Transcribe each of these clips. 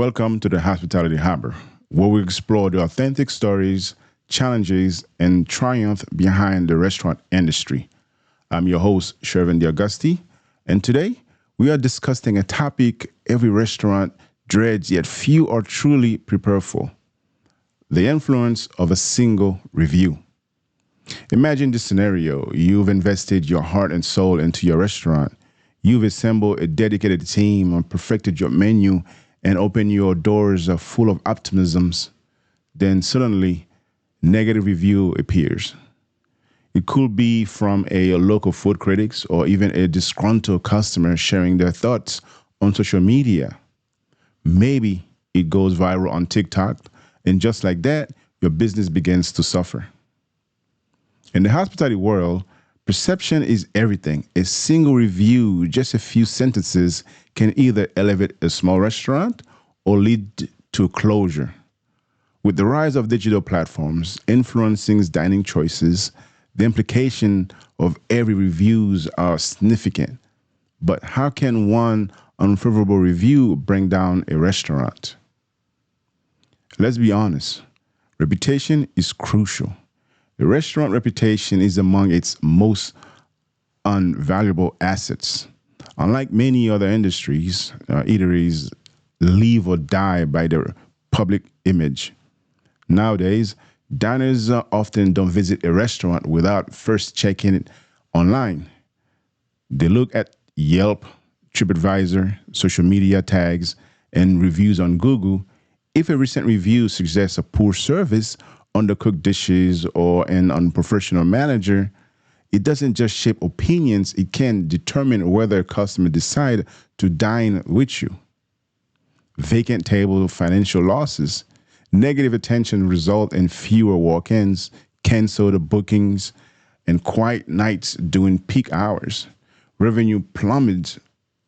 Welcome to the Hospitality Harbor, where we explore the authentic stories, challenges, and triumph behind the restaurant industry. I'm your host, Cherven Desauguste, and today we are discussing a topic every restaurant dreads yet few are truly prepared for: the influence of a single review. Imagine this scenario: you've invested your heart and soul into your restaurant. You've assembled a dedicated team and perfected your menu and opened your doors full of optimisms. Then suddenly, negative review appears. It could be from a local food critics or even a disgruntled customer sharing their thoughts on social media. Maybe it goes viral on TikTok, and just like that, your business begins to suffer. In the hospitality world, perception is everything. A single review, just a few sentences, can either elevate a small restaurant or lead to closure. With the rise of digital platforms influencing dining choices, the implication of every reviews are significant. But how can one unfavorable review bring down a restaurant? Let's be honest. Reputation is crucial. A restaurant reputation is among its most invaluable assets. Unlike many other industries, eateries live or die by their public image. Nowadays, diners often don't visit a restaurant without first checking it online. They look at Yelp, TripAdvisor, social media tags, and reviews on Google. If a recent review suggests a poor service, undercooked dishes, or an unprofessional manager, it doesn't just shape opinions, it can determine whether a customer decide to dine with you. Vacant table financial losses. Negative attention result in fewer walk-ins, canceled bookings, and quiet nights during peak hours. Revenue plummets,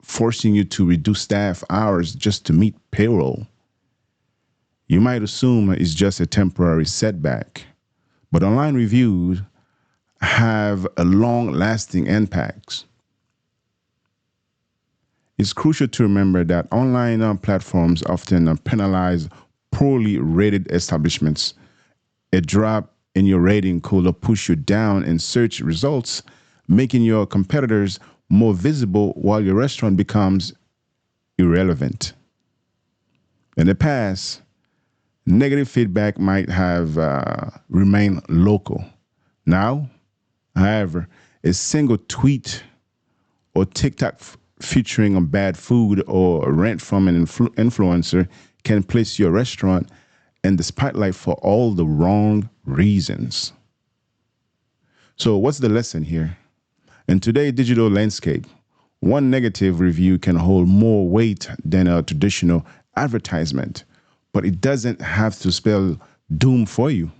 forcing you to reduce staff hours just to meet payroll. You might assume it's just a temporary setback, but online reviews have a long-lasting impact. It's crucial to remember that online platforms often penalize poorly rated establishments. A drop in your rating could push you down in search results, making your competitors more visible while your restaurant becomes irrelevant. In the past, negative feedback might have remained local. Now, however, a single tweet or TikTok featuring a bad food or a rant from an influencer can place your restaurant in the spotlight for all the wrong reasons. So, what's the lesson here? In today's digital landscape, one negative review can hold more weight than a traditional advertisement, but it doesn't have to spell doom for you.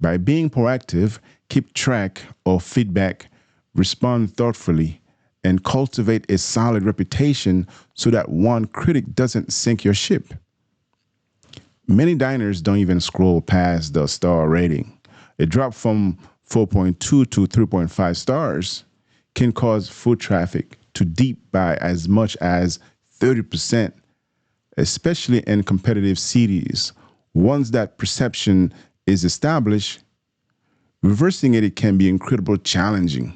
By being proactive, keep track of feedback, respond thoughtfully, and cultivate a solid reputation so that one critic doesn't sink your ship. Many diners don't even scroll past the star rating. A drop from 4.2 to 3.5 stars can cause foot traffic to dip by as much as 30%, especially in competitive cities. Once that perception is established, reversing it can be incredibly challenging.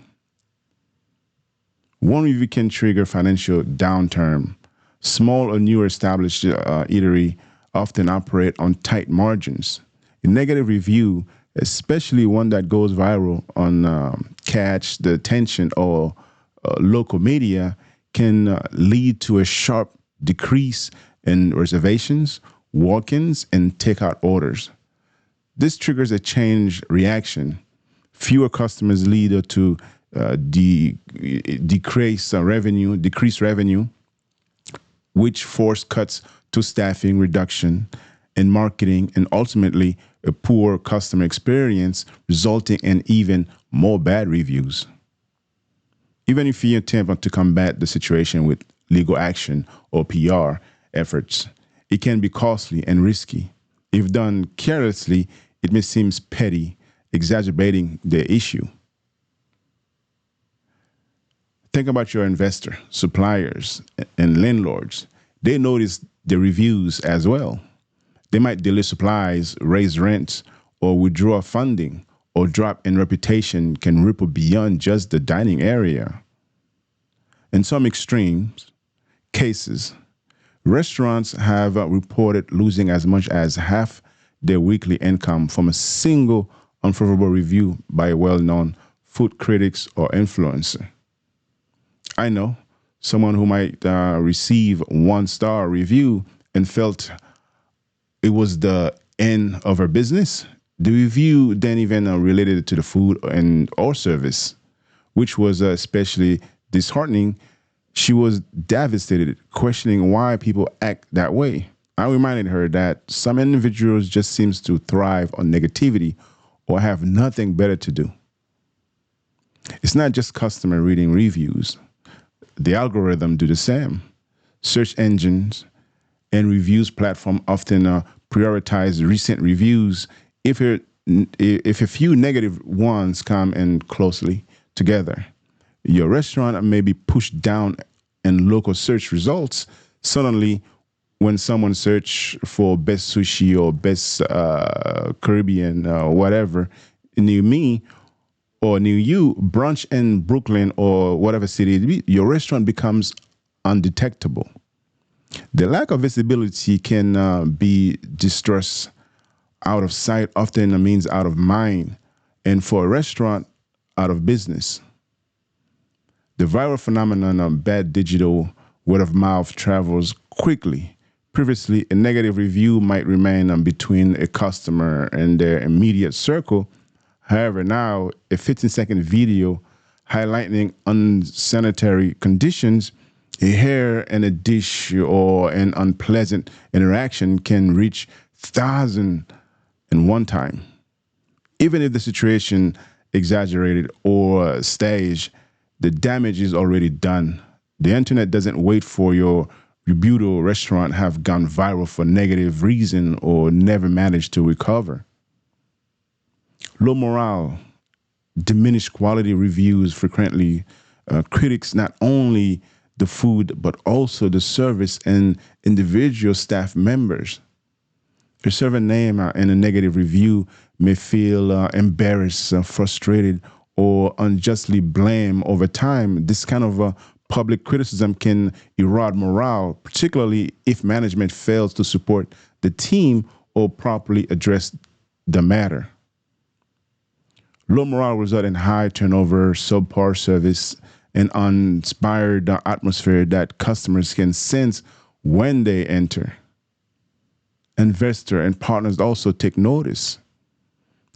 One review can trigger financial downturn. Small or newer established eatery often operate on tight margins. A negative review, especially one that goes viral on catch the attention or local media, can lead to a sharp decrease in reservations, walk-ins, and takeout orders. This triggers a change reaction. Fewer customers lead to decreased revenue, which force cuts to staffing reduction in marketing, and ultimately a poor customer experience, resulting in even more bad reviews. Even if you attempt to combat the situation with legal action or PR efforts, it can be costly and risky. If done carelessly, it may seem petty, exacerbating the issue. Think about your investor, suppliers, and landlords. They notice the reviews as well. They might delay supplies, raise rents, or withdraw funding, or drop in reputation can ripple beyond just the dining area. In some extremes cases, restaurants have reported losing as much as half their weekly income from a single unfavorable review by a well known food critics or influencer. I know someone who might receive 1 star review and felt it was the end of her business. The review then even related to the food and or service, which was especially disheartening. She was devastated, questioning why people act that way. I reminded her that some individuals just seems to thrive on negativity or have nothing better to do. It's not just customer reading reviews. The algorithm do the same. Search engines and reviews platform often prioritize recent reviews if a few negative ones come in closely together. Your restaurant may be pushed down in local search results. Suddenly, when someone search for best sushi or best Caribbean whatever near me or near you, brunch in Brooklyn or whatever city it be, your restaurant becomes undetectable. The lack of visibility can be distress out of sight, often means out of mind, and for a restaurant, out of business. The viral phenomenon of bad digital word of mouth travels quickly. Previously, a negative review might remain between a customer and their immediate circle. However, now a 15-second video highlighting unsanitary conditions, a hair in a dish, or an unpleasant interaction can reach thousands in one time. Even if the situation exaggerated or staged, the damage is already done. The internet doesn't wait for your rebutal restaurant have gone viral for negative reason or never managed to recover. Low morale, diminished quality reviews frequently critics not only the food but also the service and individual staff members. A servant name in a negative review may feel embarrassed, frustrated, or unjustly blamed over time. This kind of public criticism can erode morale, particularly if management fails to support the team or properly address the matter. Low morale results in high turnover, subpar service, and uninspired atmosphere that customers can sense when they enter. Investor and partners also take notice.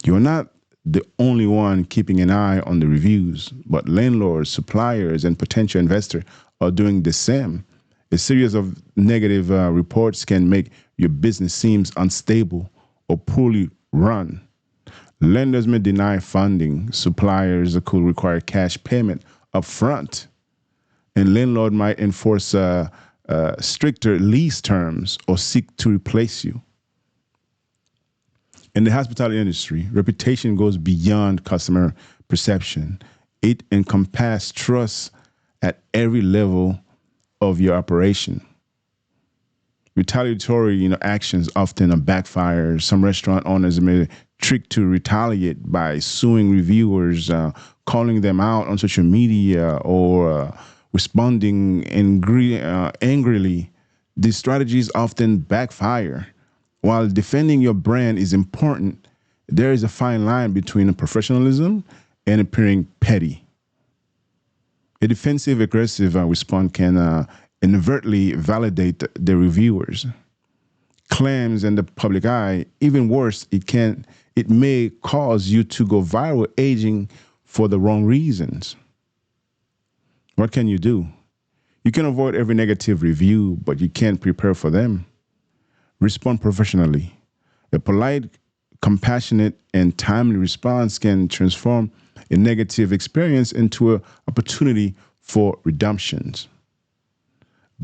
You're not the only one keeping an eye on the reviews, but landlords, suppliers, and potential investors are doing the same. A series of negative reports can make your business seem unstable or poorly run. Lenders may deny funding, suppliers could require cash payment up front, and landlord might enforce stricter lease terms or seek to replace you. In the hospitality industry, reputation goes beyond customer perception. It encompasses trust at every level of your operation. Retaliatory, actions often backfire. Some restaurant owners may trick to retaliate by suing reviewers, calling them out on social media, or responding angrily. These strategies often backfire. While defending your brand is important, there is a fine line between professionalism and appearing petty. A defensive aggressive response can inadvertently validate the reviewers' claims in the public eye. Even worse, it may cause you to go viral aging for the wrong reasons. What can you do? You can avoid every negative review, but you can't prepare for them. Respond professionally. A polite, compassionate, and timely response can transform a negative experience into an opportunity for redemptions.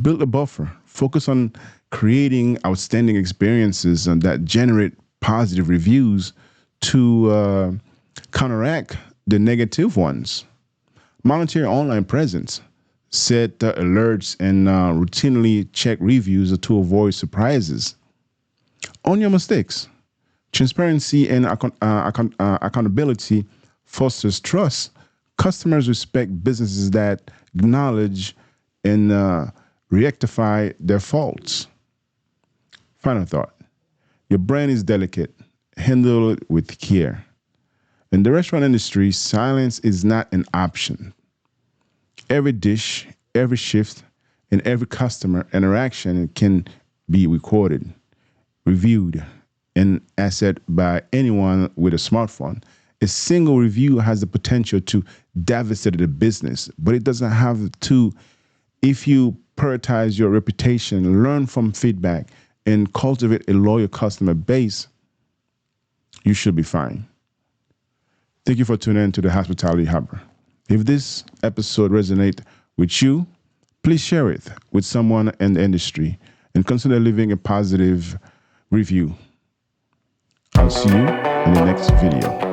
Build a buffer. Focus on creating outstanding experiences that generate positive reviews to counteract the negative ones. Monitor your online presence. set alerts, and routinely check reviews to avoid surprises. Own your mistakes. Transparency and accountability fosters trust. Customers respect businesses that acknowledge and rectify their faults. Final thought: your brand is delicate. Handle it with care. In the restaurant industry, silence is not an option. Every dish, every shift, and every customer interaction can be recorded, reviewed, and asset by anyone with a smartphone. A single review has the potential to devastate the business, but it doesn't have to. If you prioritize your reputation, learn from feedback, and cultivate a loyal customer base, you should be fine. Thank you for tuning in to the Hospitality Hub. If this episode resonates with you, please share it with someone in the industry and consider leaving a positive review. I'll see you in the next video.